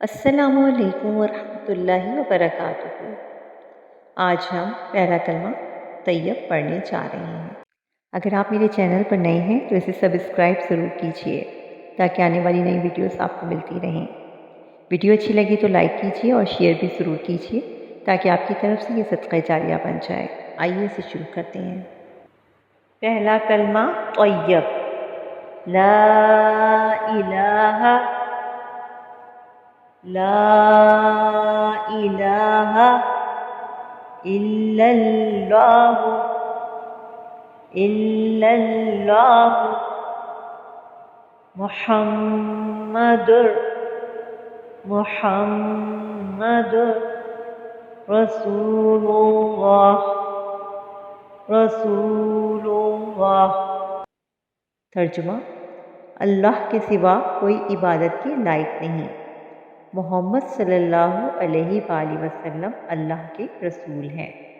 السلام علیکم ورحمۃ اللہ وبرکاتہ۔ آج ہم پہلا کلمہ طیب پڑھنے جا رہے ہیں۔ اگر آپ میرے چینل پر نئے ہیں تو اسے سبسکرائب ضرور کیجیے تاکہ آنے والی نئی ویڈیوز آپ کو ملتی رہیں۔ ویڈیو اچھی لگی تو لائک کیجیے اور شیئر بھی ضرور کیجیے تاکہ آپ کی طرف سے یہ صدقہ جاریہ بن جائے۔ آئیے اسے شروع کرتے ہیں۔ پہلا کلمہ طیب، لا الہ لا الہ الا اللہ الا اللہ محمد محمد رسول اللہ رسول اللہ۔ ترجمہ: اللہ کے سوا کوئی عبادت کے لائق نہیں، محمد صلی اللہ علیہ وآلہ وسلم اللہ کے رسول ہیں۔